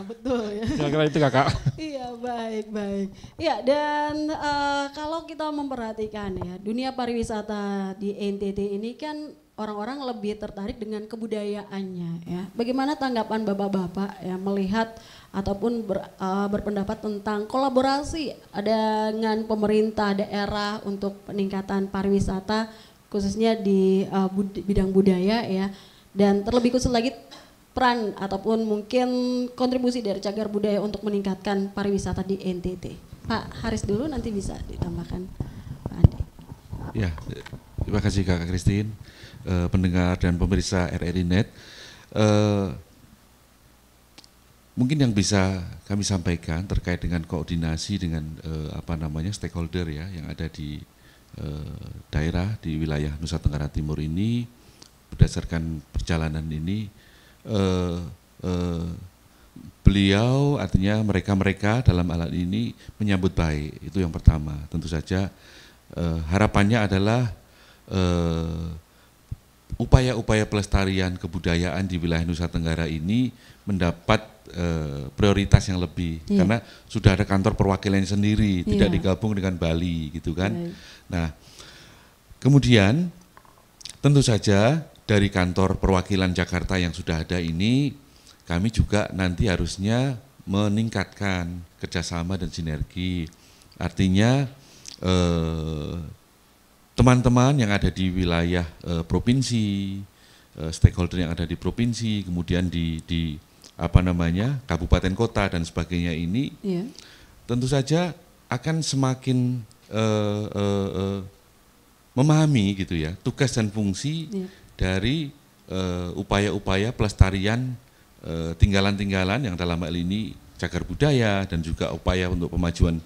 Betul ya. Kira-kira itu Kakak. Iya baik. Ya dan kalau kita memperhatikan ya dunia pariwisata di NTT ini kan orang-orang lebih tertarik dengan kebudayaannya ya. Bagaimana tanggapan Bapak-bapak ya melihat ataupun berpendapat tentang kolaborasi dengan pemerintah daerah untuk peningkatan pariwisata khususnya di bidang budaya ya, dan terlebih khusus lagi peran ataupun mungkin kontribusi dari cagar budaya untuk meningkatkan pariwisata di NTT. Pak Haris dulu, nanti bisa ditambahkan Pak Andi. Ya, terima kasih Kakak Christine, pendengar dan pemirsa RRI Net. Mungkin yang bisa kami sampaikan terkait dengan koordinasi dengan stakeholder ya yang ada di daerah di wilayah Nusa Tenggara Timur ini, berdasarkan perjalanan ini beliau artinya mereka dalam alat ini menyambut baik. Itu yang pertama. Tentu saja harapannya adalah upaya-upaya pelestarian kebudayaan di wilayah Nusa Tenggara ini mendapat prioritas yang lebih karena sudah ada kantor perwakilan sendiri, tidak digabung dengan Bali gitu kan. Nah, kemudian tentu saja dari kantor perwakilan Jakarta yang sudah ada ini, kami juga nanti harusnya meningkatkan kerjasama dan sinergi. Artinya teman-teman yang ada di wilayah provinsi, stakeholder yang ada di provinsi, kemudian di kabupaten kota dan sebagainya ini, tentu saja akan semakin memahami gitu ya tugas dan fungsi dari upaya-upaya pelestarian tinggalan-tinggalan yang dalam hal ini cagar budaya dan juga upaya untuk pemajuan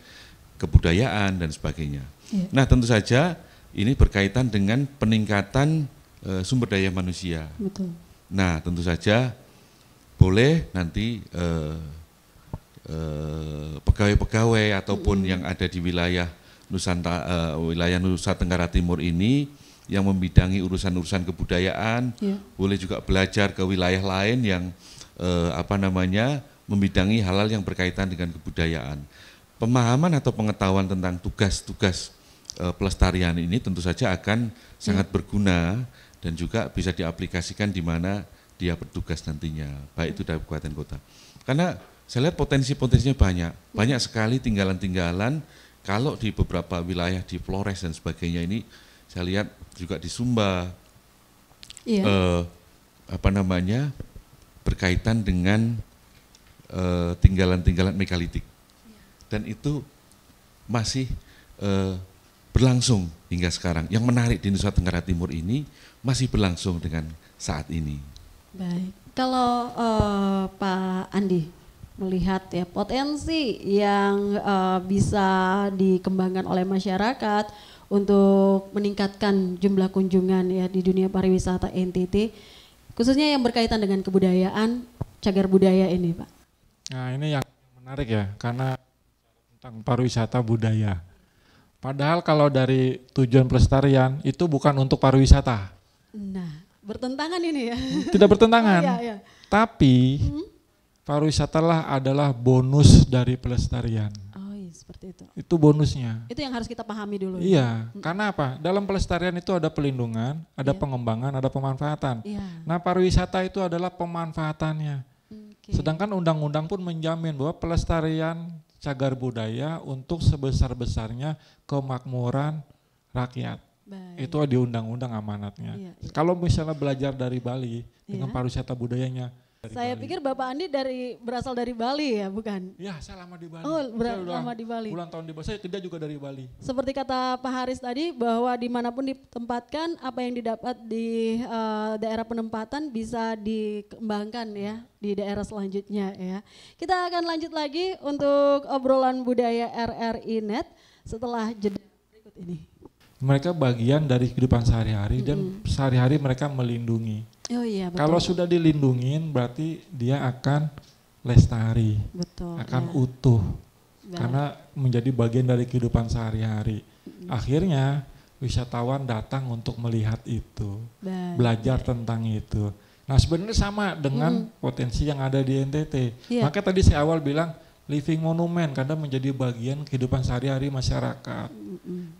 kebudayaan dan sebagainya. Nah, tentu saja ini berkaitan dengan peningkatan sumber daya manusia. Betul. Nah, tentu saja boleh nanti pegawai-pegawai ataupun yang ada di wilayah Nusa Tenggara Timur ini yang membidangi urusan-urusan kebudayaan, boleh juga belajar ke wilayah lain yang membidangi hal-hal yang berkaitan dengan kebudayaan. Pemahaman atau pengetahuan tentang tugas-tugas pelestarian ini tentu saja akan sangat berguna dan juga bisa diaplikasikan di mana dia bertugas nantinya, baik itu dari kabupaten kota. Karena saya lihat potensi-potensinya banyak sekali tinggalan-tinggalan. Kalau di beberapa wilayah di Flores dan sebagainya ini, saya lihat juga di Sumba, berkaitan dengan tinggalan-tinggalan megalitik, dan itu masih berlangsung hingga sekarang. Yang menarik di Nusa Tenggara Timur ini masih berlangsung dengan saat ini. Baik, kalau Pak Andi melihat ya potensi yang bisa dikembangkan oleh masyarakat untuk meningkatkan jumlah kunjungan ya di dunia pariwisata NTT, khususnya yang berkaitan dengan kebudayaan, cagar budaya ini, Pak. Nah, ini yang menarik ya, karena tentang pariwisata budaya. Padahal kalau dari tujuan pelestarian itu bukan untuk pariwisata. Nah, bertentangan ini ya. Tidak bertentangan. Iya. Tapi pariwisata adalah bonus dari pelestarian. Oh iya, seperti itu. Itu bonusnya. Itu yang harus kita pahami dulu. Iya, karena apa? Dalam pelestarian itu ada pelindungan, ada pengembangan, ada pemanfaatan. Nah, pariwisata itu adalah pemanfaatannya. Sedangkan undang-undang pun menjamin bahwa pelestarian cagar budaya untuk sebesar-besarnya kemakmuran rakyat. Baik. Itu di undang-undang amanatnya. Kalau misalnya belajar dari Bali dengan pariwisata budayanya, Saya pikir Bapak Andi berasal dari Bali ya, bukan? Ya, saya lama di Bali. Oh, Saya udah lama di Bali. Bulan tahun di Bali, saya kerja juga dari Bali. Seperti kata Pak Haris tadi bahwa dimanapun ditempatkan apa yang didapat di daerah penempatan bisa dikembangkan ya di daerah selanjutnya ya. Kita akan lanjut lagi untuk obrolan budaya RRI Net setelah jeda berikut ini. Mereka bagian dari kehidupan sehari-hari dan sehari-hari mereka melindungi. Oh iya betul. Kalau sudah dilindungin berarti dia akan lestari, betul, akan ya. utuh. Baik. Karena menjadi bagian dari kehidupan sehari-hari. Akhirnya wisatawan datang untuk melihat itu, Baik. belajar tentang itu. Nah sebenarnya sama dengan potensi yang ada di NTT. Iya. Makanya tadi saya awal bilang living monument karena menjadi bagian kehidupan sehari-hari masyarakat.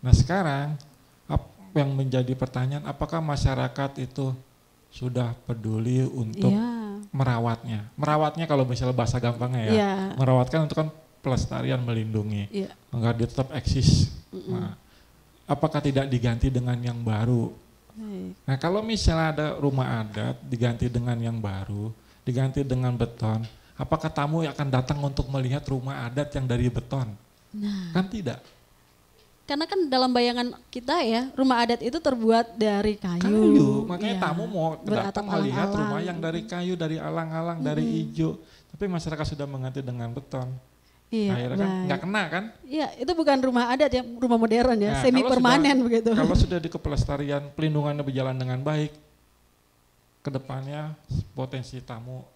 Nah sekarang yang menjadi pertanyaan apakah masyarakat itu sudah peduli untuk Iya. merawatnya. Merawatnya kalau misalnya bahasa gampangnya ya. Iya. Merawatkan itu kan pelestarian melindungi. Iya. Agar dia tetap eksis. Nah, apakah tidak diganti dengan yang baru? Baik. Nah kalau misalnya ada rumah adat diganti dengan yang baru, diganti dengan beton, apakah tamu akan datang untuk melihat rumah adat yang dari beton? Nah, Kan tidak. karena kan dalam bayangan kita ya rumah adat itu terbuat dari kayu. Kayu, makanya Iya. tamu mau datang Beratap melihat alang-alang. rumah yang dari kayu, dari alang-alang, dari hijau. Tapi masyarakat sudah mengganti dengan beton. Iya, Akhirnya kan baik. nggak kena kan? Iya, itu bukan rumah adat ya, rumah modern ya, Nah, semi kalau permanen sudah- begitu. Kalau sudah di kepelestarian pelindungannya berjalan dengan baik, kedepannya potensi tamu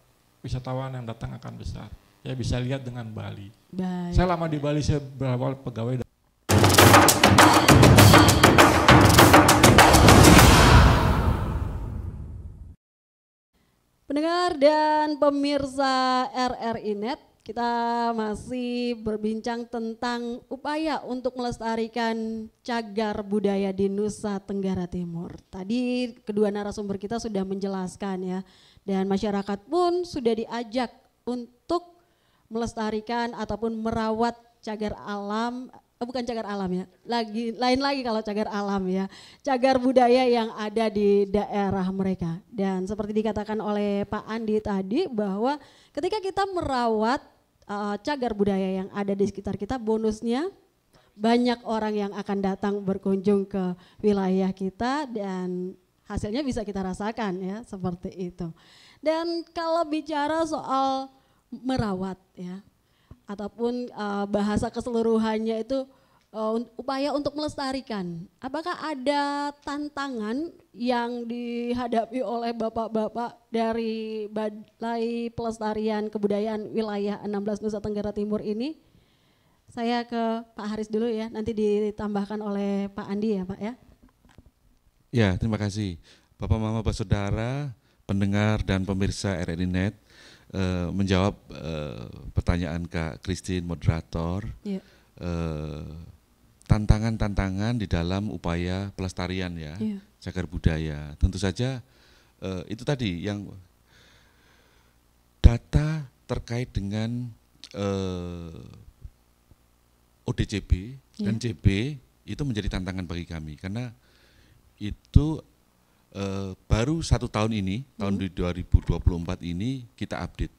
wisatawan yang datang akan besar. Ya bisa lihat dengan Bali. Baik. Saya lama di Bali, saya berawal pegawai. Pendengar dan pemirsa RRI Net, kita masih berbincang tentang upaya untuk melestarikan cagar budaya di Nusa Tenggara Timur. Tadi kedua narasumber kita sudah menjelaskan ya, dan masyarakat pun sudah diajak untuk melestarikan ataupun merawat cagar alam, bukan cagar alam ya, lain lagi kalau cagar alam ya, cagar budaya yang ada di daerah mereka. Dan seperti dikatakan oleh Pak Andi tadi bahwa ketika kita merawat cagar budaya yang ada di sekitar kita, bonusnya banyak orang yang akan datang berkunjung ke wilayah kita dan hasilnya bisa kita rasakan ya, seperti itu. Dan kalau bicara soal merawat ya, ataupun bahasa keseluruhannya itu upaya untuk melestarikan. Apakah ada tantangan yang dihadapi oleh bapak-bapak dari Balai Pelestarian Kebudayaan Wilayah 16 Nusa Tenggara Timur ini? Saya ke Pak Haris dulu ya, nanti ditambahkan oleh Pak Andi ya Pak ya. Ya, terima kasih. Bapak, Mama, Bapak, Saudara, pendengar dan pemirsa RRI Net, menjawab pertanyaan Kak Christine, moderator. Iya. Tantangan-tantangan di dalam upaya pelestarian ya, Iya. cagar budaya. Tentu saja itu tadi yang data terkait dengan ODCB dan CB itu menjadi tantangan bagi kami karena itu baru 1 tahun ini, tahun 2024 ini kita update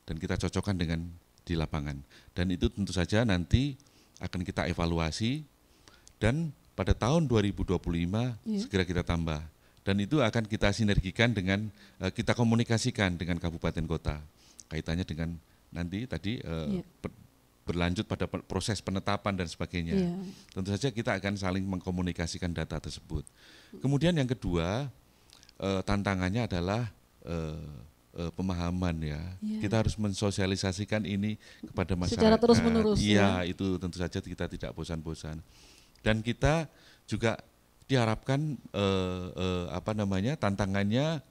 dan kita cocokkan dengan di lapangan. Dan itu tentu saja nanti akan kita evaluasi dan pada tahun 2025 segera kita tambah. Dan itu akan kita sinergikan dengan, kita komunikasikan dengan kabupaten kota. Kaitannya dengan nanti tadi berlanjut pada proses penetapan dan sebagainya. Iya. Tentu saja kita akan saling mengkomunikasikan data tersebut. Kemudian yang kedua, tantangannya adalah pemahaman ya. Kita harus mensosialisasikan ini kepada masyarakat. Secara terus-menerus, Iya, itu tentu saja kita tidak bosan-bosan. Dan kita juga diharapkan tantangannya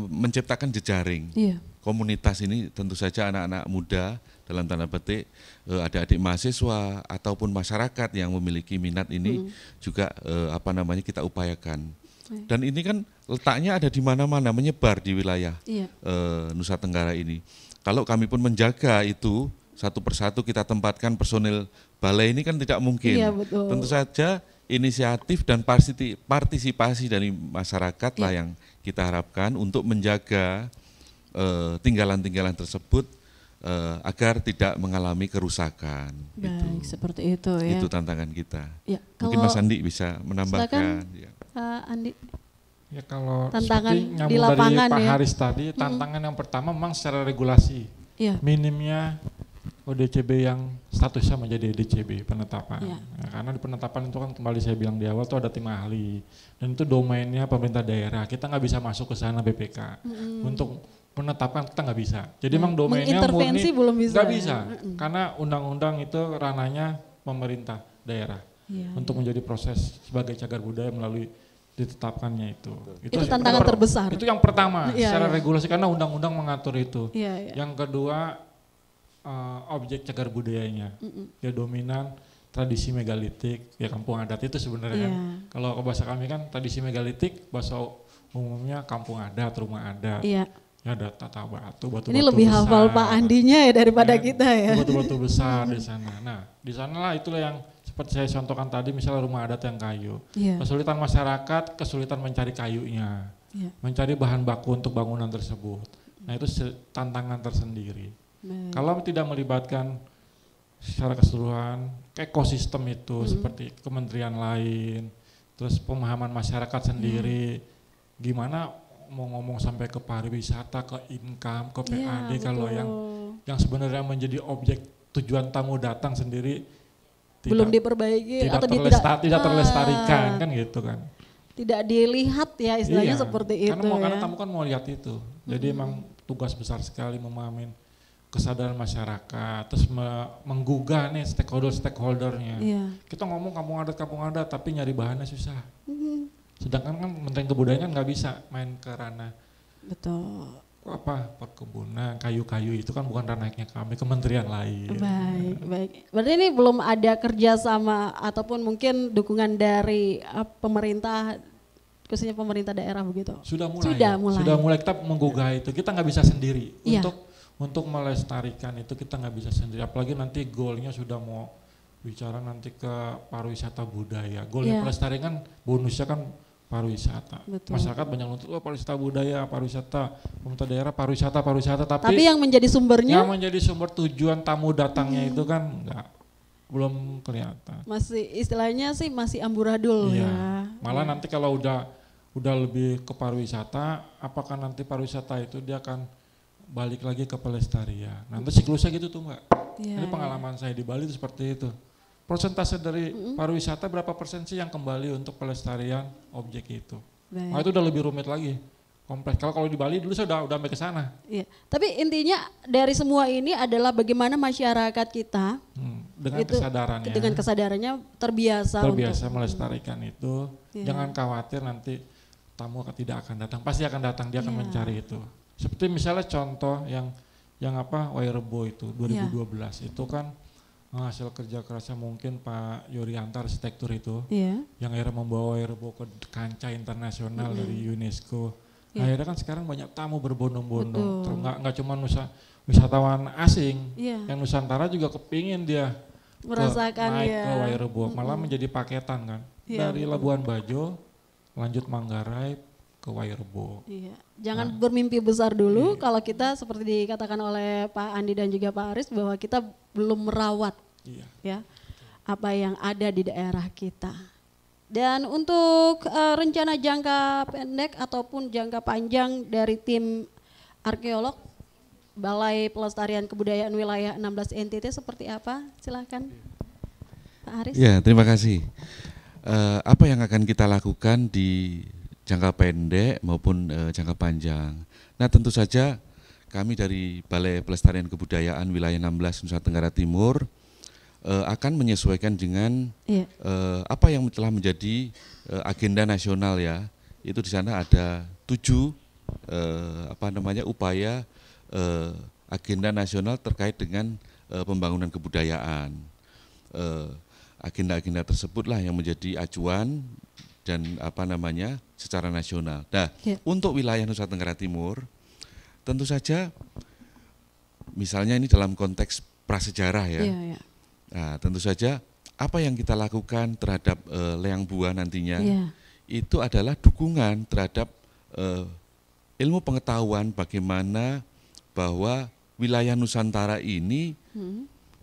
menciptakan jejaring. Iya. Komunitas ini tentu saja anak-anak muda dalam tanda petik, adik-adik mahasiswa ataupun masyarakat yang memiliki minat ini juga kita upayakan. Dan ini kan letaknya ada di mana-mana, menyebar di wilayah Nusa Tenggara ini. Kalau kami pun menjaga itu satu persatu kita tempatkan personil balai ini kan tidak mungkin. Iya, betul. Tentu saja inisiatif dan partisipasi dari masyarakat lah yang kita harapkan untuk menjaga tinggalan-tinggalan tersebut agar tidak mengalami kerusakan. Baik, gitu. seperti itu ya. Itu tantangan kita. Ya, Mungkin kalau Mas Andi bisa menambahkan. Ya. Pak Andi. Ya kalau Tantangan seperti di nyambung lapangan dari Pak ya. Haris tadi, tantangan yang pertama memang secara regulasi. Iya. Minimnya ODCB yang statusnya menjadi DCB penetapan. Iya. Nah, karena di penetapan itu kan kembali saya bilang di awal itu ada tim ahli dan itu domainnya pemerintah daerah. Kita nggak bisa masuk ke sana BPK untuk menetapkan, kita nggak bisa. Jadi memang domainnya mengintervensi murni belum bisa. nggak bisa karena undang-undang itu ranahnya pemerintah daerah Iya. untuk menjadi proses sebagai cagar budaya melalui ditetapkannya itu. Itu tantangan terbesar. Itu yang pertama Iya, secara iya. regulasi karena undang-undang mengatur itu. Iya, iya. Yang kedua objek cagar budayanya, ya dominan tradisi megalitik, ya kampung adat itu sebenarnya. Iya. Kalau bahasa kami kan tradisi megalitik, bahasa umumnya kampung adat, rumah adat. Iya. Ya ada tata batu Ini lebih besar, hafal Pak Andinya ya daripada ya, kita ya. batu-batu besar di sana. Nah, di sanalah itulah yang seperti saya contohkan tadi, misalnya rumah adat yang kayu. Iya. Kesulitan masyarakat, kesulitan mencari kayunya, Iya. mencari bahan baku untuk bangunan tersebut. Nah itu tantangan tersendiri. Baik. Kalau tidak melibatkan secara keseluruhan ekosistem itu seperti kementerian lain, terus pemahaman masyarakat sendiri, gimana mau ngomong sampai ke pariwisata, ke income, ke PAD, Iya, kalau yang sebenarnya menjadi objek tujuan tamu datang sendiri belum diperbaiki tidak atau tidak terlestarikan kan gitu kan. Tidak dilihat ya istilahnya seperti itu karena ya. tamu kan mau lihat itu. Jadi emang tugas besar sekali memahamin kesadaran masyarakat, terus menggugah nih stakeholdernya. Iya. Kita ngomong kampung adat tapi nyari bahannya susah. Sedangkan kan Kementerian Kebudayaan kan nggak bisa main ke ranah Betul. perkebunan, kayu-kayu itu kan bukan ranahnya kami, kementerian lain. Baik. Berarti ini belum ada kerjasama ataupun mungkin dukungan dari pemerintah, khususnya pemerintah daerah begitu? Sudah mulai. Sudah mulai kita menggugah itu. Kita nggak bisa sendiri untuk melestarikan itu, kita nggak bisa sendiri. Apalagi nanti goalnya sudah mau bicara nanti ke pariwisata budaya. Goalnya pelestarian bonusnya kan pariwisata. Betul. Masyarakat banyak nuntut pariwisata budaya, pariwisata, pemerintah daerah pariwisata, tapi yang menjadi sumbernya? Yang menjadi sumber tujuan tamu datangnya itu kan belum kelihatan. Masih istilahnya sih masih amburadul ya. Malah nanti kalau udah lebih ke pariwisata, apakah nanti pariwisata itu dia akan balik lagi ke pelestarian. Nanti siklusnya gitu tuh Mbak. Ini pengalaman saya di Bali itu seperti itu. Persentase dari pariwisata berapa persen sih yang kembali untuk pelestarian objek itu? Baik. Nah itu udah lebih rumit lagi, kompleks. Kalau di Bali dulu saya udah sampai ke sana. Iya. Tapi intinya dari semua ini adalah bagaimana masyarakat kita dengan kesadarannya. Dengan kesadarannya terbiasa untuk melestarikan itu. Jangan khawatir nanti tamu tidak akan datang, pasti akan datang, dia akan mencari itu. Seperti misalnya contoh yang Wairebo itu 2012 itu kan hasil kerja kerasnya mungkin Pak Yurianta arsitektur itu yang akhirnya membawa Wairebo ke kancah internasional dari UNESCO. Akhirnya kan sekarang banyak tamu berbondong-bondong, nggak cuma wisatawan asing, yang Nusantara juga kepingin dia merasakan naik ke Wairebo, malah menjadi paketan kan, dari Labuan Bajo lanjut Manggarai ke Wairebo. Iya. Jangan bermimpi besar dulu kalau kita seperti dikatakan oleh Pak Andi dan juga Pak Aris bahwa kita belum merawat ya apa yang ada di daerah kita. Dan untuk rencana jangka pendek ataupun jangka panjang dari tim arkeolog Balai Pelestarian Kebudayaan Wilayah 16 NTT seperti apa? Silakan Pak Aris. Ya, terima kasih. Apa yang akan kita lakukan di jangka pendek maupun jangka panjang. Nah tentu saja kami dari Balai Pelestarian Kebudayaan Wilayah 16 Nusa Tenggara Timur akan menyesuaikan dengan apa yang telah menjadi agenda nasional ya. Itu di sana ada 7 upaya agenda nasional terkait dengan pembangunan kebudayaan. Agenda-agenda tersebutlah yang menjadi acuan dan secara nasional. Nah, untuk wilayah Nusa Tenggara Timur, tentu saja, misalnya ini dalam konteks prasejarah ya. Nah, tentu saja apa yang kita lakukan terhadap Leang Bua nantinya itu adalah dukungan terhadap ilmu pengetahuan bagaimana bahwa wilayah Nusantara ini,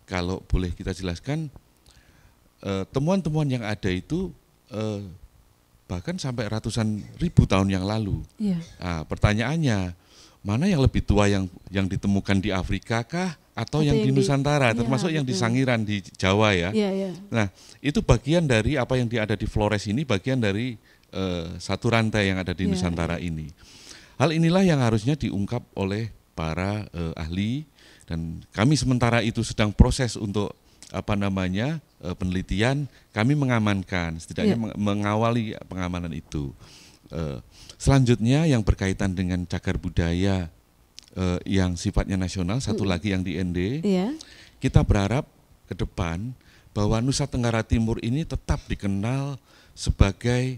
kalau boleh kita jelaskan, temuan-temuan yang ada itu bahkan sampai ratusan ribu tahun yang lalu. Iya. Nah, pertanyaannya, mana yang lebih tua, yang ditemukan di Afrika kah atau yang di Nusantara, termasuk yang di Sangiran di Jawa ya. Nah, itu bagian dari apa yang ada di Flores ini, bagian dari satu rantai yang ada di Nusantara ini. Hal inilah yang harusnya diungkap oleh para ahli, dan kami sementara itu sedang proses untuk penelitian. Kami mengamankan, setidaknya mengawali pengamanan itu. Selanjutnya yang berkaitan dengan cagar budaya yang sifatnya nasional, satu lagi yang di ND, kita berharap ke depan bahwa Nusa Tenggara Timur ini tetap dikenal sebagai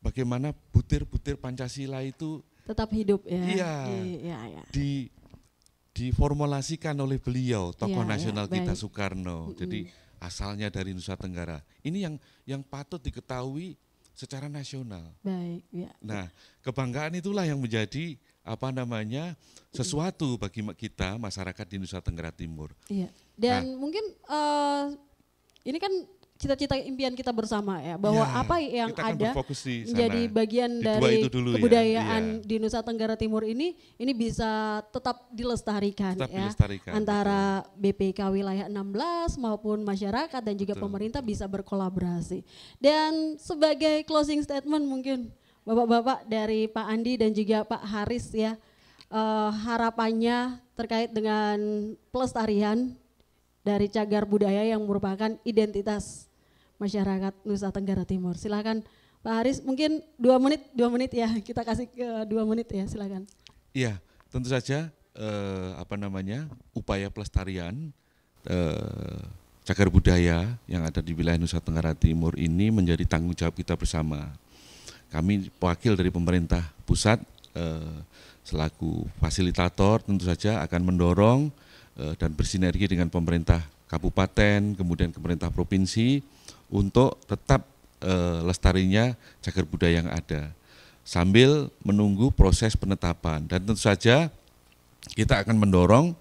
bagaimana butir-butir Pancasila itu tetap hidup ya. Iya. Diformulasikan oleh beliau, tokoh nasional kita Soekarno. Jadi asalnya dari Nusa Tenggara. Ini yang patut diketahui secara nasional. Baik, ya. Nah, kebanggaan itulah yang menjadi sesuatu bagi kita masyarakat di Nusa Tenggara Timur. Iya. Dan mungkin ini kan cita-cita impian kita bersama ya, bahwa apa yang ada menjadi bagian dari kebudayaan di Nusa Tenggara Timur ini bisa tetap dilestarikan antara BPK wilayah 16 maupun masyarakat dan juga pemerintah bisa berkolaborasi. Dan sebagai closing statement mungkin Bapak-bapak dari Pak Andi dan juga Pak Haris ya, harapannya terkait dengan pelestarian dari cagar budaya yang merupakan identitas masyarakat Nusa Tenggara Timur. Silakan Pak Haris, mungkin 2 menit ya, kita kasih ke 2 menit ya, silakan. Iya, tentu saja upaya pelestarian cagar budaya yang ada di wilayah Nusa Tenggara Timur ini menjadi tanggung jawab kita bersama. Kami wakil dari pemerintah pusat selaku fasilitator tentu saja akan mendorong dan bersinergi dengan pemerintah kabupaten, kemudian pemerintah provinsi untuk tetap lestarinya cagar budaya yang ada sambil menunggu proses penetapan, dan tentu saja kita akan mendorong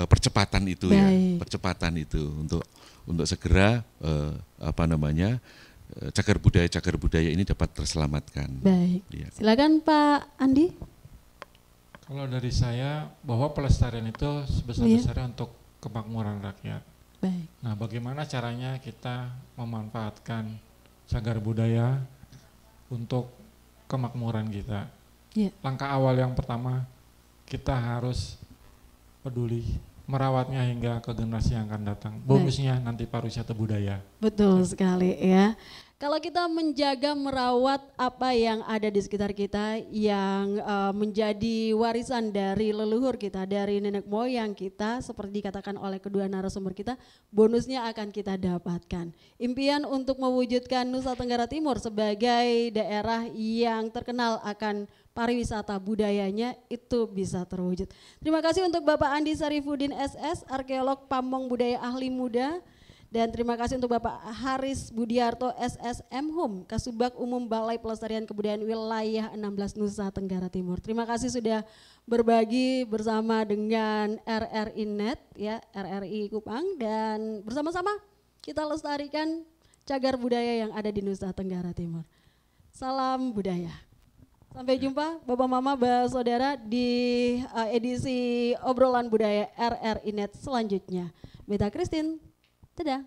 percepatan itu. Baik. Percepatan itu untuk segera cagar budaya ini dapat terselamatkan. Baik. Ya. Silakan Pak Andi. Kalau dari saya, bahwa pelestarian itu sebesar-besarnya untuk kemakmuran rakyat. Baik. Nah, bagaimana caranya kita memanfaatkan cagar budaya untuk kemakmuran kita? Ya. Langkah awal yang pertama, kita harus peduli merawatnya hingga ke generasi yang akan datang. Bonusnya nanti pariwisata budaya. Betul sekali ya. Kalau kita menjaga, merawat apa yang ada di sekitar kita, yang menjadi warisan dari leluhur kita, dari nenek moyang kita, seperti dikatakan oleh kedua narasumber kita, bonusnya akan kita dapatkan. Impian untuk mewujudkan Nusa Tenggara Timur sebagai daerah yang terkenal akan pariwisata budayanya itu bisa terwujud. Terima kasih untuk Bapak Andi Sarifuddin SS, arkeolog Pamong Budaya Ahli Muda. Dan terima kasih untuk Bapak Haris Budiarto SSM Hum, Kasubag Umum Balai Pelestarian Kebudayaan Wilayah 16 Nusa Tenggara Timur. Terima kasih sudah berbagi bersama dengan RRI Net ya, RRI Kupang, dan bersama-sama kita lestarikan cagar budaya yang ada di Nusa Tenggara Timur. Salam budaya. Sampai jumpa Bapak Mama, Bapak Saudara di edisi obrolan budaya RRI Net selanjutnya. Beta Christine. Dadah.